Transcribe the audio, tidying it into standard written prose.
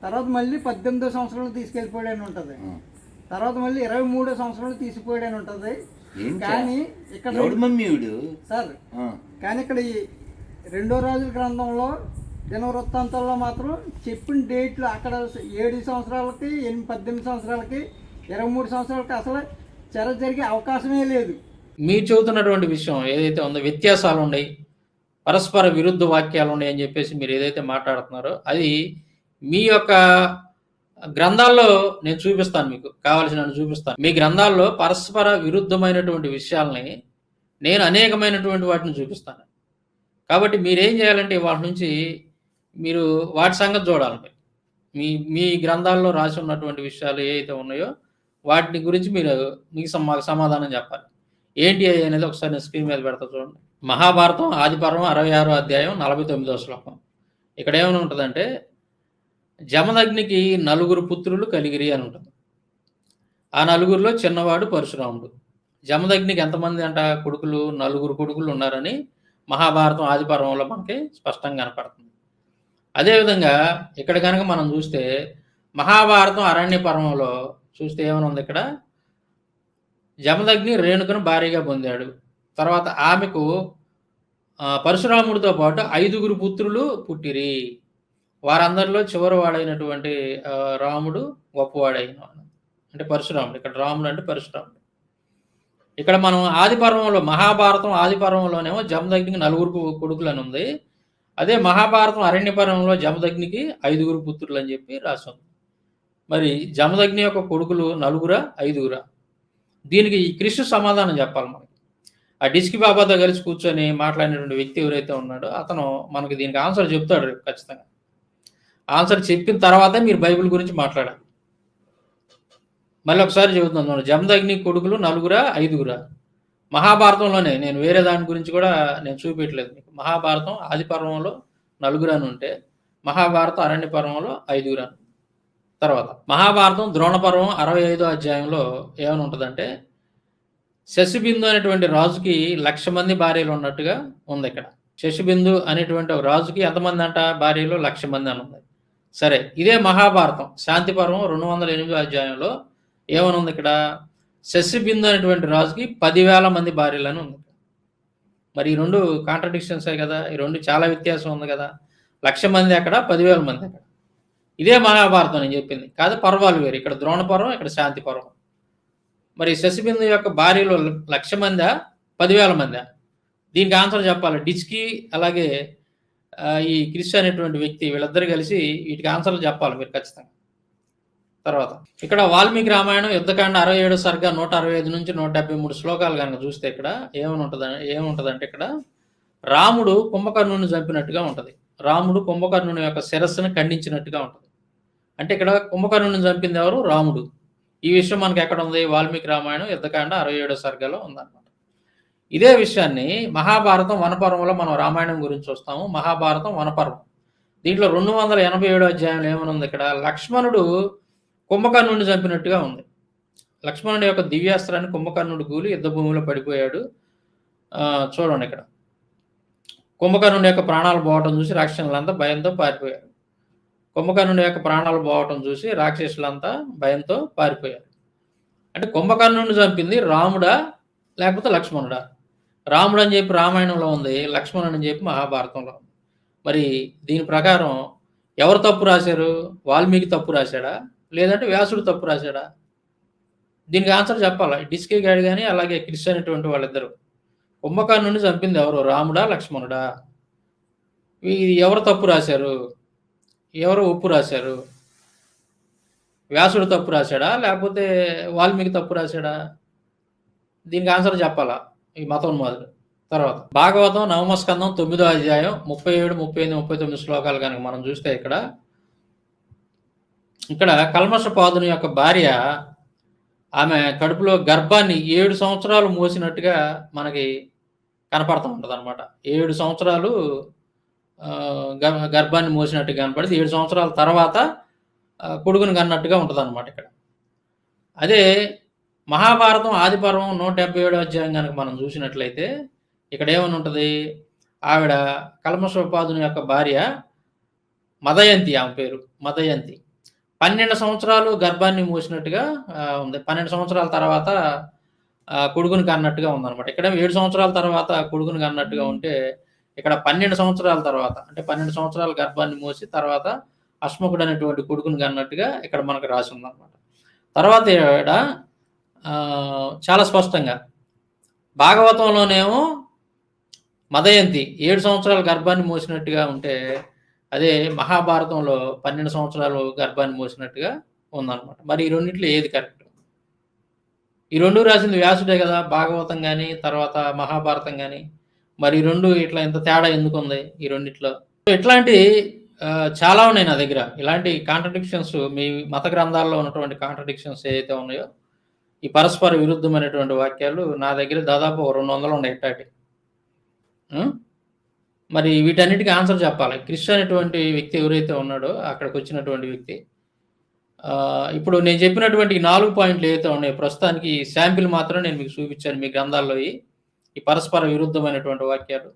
తర్వాత మళ్ళీ 18వ సంవత్సరంలో తీసుకెళ్ళిపోయాడని ఉంటుంది. తర్వాత మళ్ళీ 23వ సంవత్సరంలో తీసుకుపోయాడని ఉంటుంది. కానీ ఇక్కడ సార్ కానీ ఇక్కడ ఈ 2వ రాజుల గ్రంథంలో దినవృత్తాంతాల్లో మాత్రం చెప్పిన డేట్లు అక్కడ 7 సంవత్సరాలకి 18 సంవత్సరాలకి 23 సంవత్సరాలకి అసలు చెర జరిగే అవకాశమే లేదు. మీరు చెబుతున్నటువంటి విషయం ఏదైతే ఉందో వ్యత్యాసాలు ఉన్నాయి, పరస్పర విరుద్ధ వాక్యాలు ఉన్నాయి అని చెప్పేసి మీరు ఏదైతే మాట్లాడుతున్నారో అది మీ యొక్క గ్రంథాల్లో నేను చూపిస్తాను, మీకు కావాల్సిన చూపిస్తాను. మీ గ్రంథాల్లో పరస్పర విరుద్ధమైనటువంటి విషయాల్ని నేను అనేకమైనటువంటి వాటిని చూపిస్తాను. కాబట్టి మీరేం చేయాలంటే వాటి నుంచి మీరు వాటి సంగతి చూడాలి. మీ మీ గ్రంథాల్లో రాసి ఉన్నటువంటి విషయాలు ఏవైతే ఉన్నాయో వాటిని గురించి మీకు మాకు సమాధానం చెప్పాలి. ఏంటి అనేది ఒకసారి నేను స్క్రీన్ మీద పెడతా చూడండి. మహాభారతం ఆదిపర్వం 66వ అధ్యాయం 49వ శ్లోకం. ఇక్కడ ఏమైనా ఉంటుందంటే జమదగ్నికి 9 పుత్రులు కలిగిరి అని ఉంటుంది. ఆ 9గురిలో చిన్నవాడు పరశురాముడు. జమదగ్నికి ఎంతమంది అంట కొడుకులు? 9 కొడుకులు ఉన్నారని మహాభారతం ఆదిపర్వంలో మనకి స్పష్టంగా కనపడుతుంది. అదేవిధంగా ఇక్కడ కనుక మనం చూస్తే మహాభారతం అరణ్య పర్వంలో చూస్తే ఏమైనా ఉంది, ఇక్కడ జమదగ్ని రేణుకను భార్యగా పొందాడు. తర్వాత ఆమెకు పరశురాముడితో పాటు 5గురు పుత్రులు పుట్టిరి. వారందరిలో చివరి వాడైనటువంటి రాముడు గొప్పవాడైన అంటే పరశురాముడు. ఇక్కడ రాముడు అంటే పరశురాముడు. ఇక్కడ మనం ఆదిపర్వంలో మహాభారతం ఆదిపర్వంలోనేమో జమదగ్నికి 9 కొడుకులు అని ఉంది. అదే మహాభారతం అరణ్య పర్వంలో జమదగ్నికి 5గురు పుత్రులు అని చెప్పి రాసింది. మరి జమదగ్ని యొక్క కొడుకులు 9 5? దీనికి కృష్ణ సమాధానం చెప్పాలి మనకి. ఆ డిస్కి బాబాతో కలిసి కూర్చొని మాట్లాడినటువంటి వ్యక్తి ఎవరైతే ఉన్నాడో అతను మనకి దీనికి ఆన్సర్ చెప్తాడు ఖచ్చితంగా. ఆన్సర్ చెప్పిన తర్వాతే మీరు బైబిల్ గురించి మాట్లాడాలి. మళ్ళీ ఒకసారి చెబుతున్నాను, జమదగ్ని కొడుకులు 9 5? మహాభారతంలోనే, నేను వేరే దాని గురించి కూడా నేను చూపించలేదు మీకు. మహాభారతం ఆది పర్వంలో 9 అని ఉంటే మహాభారతం అరణ్య పర్వంలో 5 అని. తర్వాత మహాభారతం ద్రోణ పర్వం 65వ అధ్యాయంలో ఏమని ఉంటుందంటే శశిబిందు అనేటువంటి రాజుకి 1,00,000 మంది భార్యలు ఉన్నట్టుగా ఉంది. ఇక్కడ శశిబిందు అనేటువంటి ఒక రాజుకి ఎంతమంది అంట భార్యలు? 1,00,000 మంది అని ఉంది. సరే, ఇదే మహాభారతం శాంతి పర్వం 208వ అధ్యాయంలో ఏమని ఉంది? ఇక్కడ శశిబిందు అనేటువంటి రాజుకి 10,000 మంది భార్యలని ఉంది. మరి ఈ 2 కాంట్రడిక్షన్సే కదా, ఈ 2 చాలా వ్యత్యాసం ఉంది కదా. 1,00,000 మంది అక్కడ, 10,000 మంది అక్కడ. ఇదే మహాభారతం నేను చెప్పింది కాదు, పర్వాలు వేరు. ఇక్కడ ద్రోణ పర్వం, ఇక్కడ శాంతి పర్వం. మరి శశిబిందు యొక్క భార్యలో 1,00,000 మందా 10,000 మందా? దీనికి ఆన్సర్ చెప్పాలి డిచ్కి అలాగే ఈ క్రిష్ అనేటువంటి వ్యక్తి, వీళ్ళిద్దరు కలిసి వీటికి ఆన్సర్లు చెప్పాలి మీరు ఖచ్చితంగా. తర్వాత ఇక్కడ వాల్మీకి రామాయణం యుద్ధకాండ 67 సర్గ 165 నుంచి 173 శ్లోకాలు కనుక చూస్తే ఇక్కడ ఏముంటుందంటే ఇక్కడ రాముడు కుంభకర్ణుని చంపినట్టుగా ఉంటుంది. రాముడు కుంభకర్ణుని యొక్క శిరస్సును ఖండించినట్టుగా ఉంటుంది. అంటే ఇక్కడ కుంభకర్ణుని చంపింది ఎవరు? రాముడు. ఈ విషయం మనకి ఎక్కడ ఉంది? వాల్మీకి రామాయణం యుద్ధకాండ 67 సర్గలో ఉందన్నమాట. ఇదే విషయాన్ని మహాభారతం వనపర్వంలో మనం రామాయణం గురించి చూస్తాము. మహాభారతం వనపర్వం దీంట్లో 287 అధ్యాయంలో ఏమని ఉంది? ఇక్కడ లక్ష్మణుడు కుంభకర్ణుడిని చంపినట్టుగా ఉంది. లక్ష్మణుడి యొక్క దివ్యాస్త్రాన్ని కుంభకర్ణుడు గూలి యుద్ధ భూమిలో పడిపోయాడు. చూడండి, ఇక్కడ కుంభకర్ణుడి యొక్క ప్రాణాలు పోవటం చూసి రాక్షసులంతా భయంతో పారిపోయారు. కుంభకర్ణుడి యొక్క ప్రాణాలు పోవటం చూసి రాక్షసులంతా భయంతో పారిపోయారు. అంటే కుంభకర్ణుడిని చంపింది రాముడా లేకపోతే లక్ష్మణుడా? రాముడు అని చెప్పి రామాయణంలో ఉంది, లక్ష్మణుడు అని చెప్పి మహాభారతంలో ఉంది. మరి దీని ప్రకారం ఎవరు తప్పు రాశారు? వాల్మీకి తప్పు రాశాడా లేదంటే వ్యాసుడు తప్పు రాశాడా? దీనికి ఆన్సర్ చెప్పాలా. డిస్కే గాడి కానీ అలాగే క్రిష్ అనేటువంటి వాళ్ళిద్దరు కుంభకర్ణుడిని చంపింది ఎవరు? రాముడా లక్ష్మణుడా? ఎవరు తప్పు రాశారు? ఎవరు ఒప్పు రాశారు? వ్యాసుడు తప్పు రాశాడా లేకపోతే వాల్మీకి తప్పు రాశాడా? దీనికి ఆన్సర్ చెప్పాలా ఈ మతోన్మాదులు. తర్వాత భాగవతం 9వ స్కందం 9వ అధ్యాయం 37, 38, 39 శ్లోకాలు కనుక మనం చూస్తే ఇక్కడ కల్మషపాదుని యొక్క భార్య ఆమె కడుపులో గర్భాన్ని 7 సంవత్సరాలు మోసినట్టుగా మనకి కనపడుతూ ఉంటుంది అనమాట. 7 సంవత్సరాలు గర్భాన్ని మోసినట్టుగా కనపడింది. 7 సంవత్సరాల తర్వాత కొడుకుని కన్నట్టుగా ఉంటుంది అనమాట ఇక్కడ. అదే మహాభారతం ఆదిపర్వం 177 అధ్యాయం కనుక మనం చూసినట్లయితే ఇక్కడ ఏమని ఉంటుంది? ఆవిడ కల్మషోపాదుని యొక్క భార్య మదయంతి, ఆమె పేరు మదయంతి. 12 సంవత్సరాలు గర్భాన్ని మూసినట్టుగా ఉంది. 12 సంవత్సరాల తర్వాత కొడుకుని కన్నట్టుగా ఉందనమాట. ఇక్కడేమో 7 సంవత్సరాల తర్వాత కొడుకుని కన్నట్టుగా ఉంటే, ఇక్కడ 12 సంవత్సరాల తర్వాత అంటే 12 సంవత్సరాల గర్భాన్ని మూసి తర్వాత అశ్మకుడు అనేటువంటి కొడుకుని కన్నట్టుగా ఇక్కడ మనకు రాసి ఉందనమాట. తర్వాత ఈడ చాలా స్పష్టంగా భాగవతంలోనేమో మదయంతి 7 సంవత్సరాల గర్భాన్ని మోసినట్టుగా ఉంటే, అదే మహాభారతంలో 12 సంవత్సరాలు గర్భాన్ని మోసినట్టుగా ఉందనమాట. మరి ఈ రెండిట్లో ఏది కరెక్ట్? ఈ 2 రాసింది వ్యాసుడే కదా! భాగవతం గాని, తర్వాత మహాభారతం గాని. మరి ఈ 2 ఇట్లా ఇంత తేడా ఎందుకుంది ఈ రెండిట్లో? ఇట్లాంటి చాలా ఉన్నాయి నా దగ్గర. ఇలాంటి కాంట్రడిక్షన్స్ మీ మత గ్రంథాల్లో ఉన్నటువంటి కాంట్రడిక్షన్స్ ఏదైతే ఉన్నాయో, ఈ పరస్పర విరుద్ధమైనటువంటి వాక్యాలు నా దగ్గర దాదాపు 200 ఉన్నాయి ఇట్టాటి. మరి వీటన్నిటికి ఆన్సర్ చెప్పాలి. క్రిష్ అనేటువంటి వ్యక్తి ఎవరైతే ఉన్నాడో అక్కడికొచ్చినటువంటి వ్యక్తి. ఇప్పుడు నేను చెప్పినటువంటి 4 పాయింట్లు ఏవైతే ఉన్నాయో ప్రస్తుతానికి శాంపిల్ మాత్రం నేను మీకు చూపించాను మీ గ్రంథాల్లోయి. ఈ పరస్పర విరుద్ధమైనటువంటి వాక్యాలు.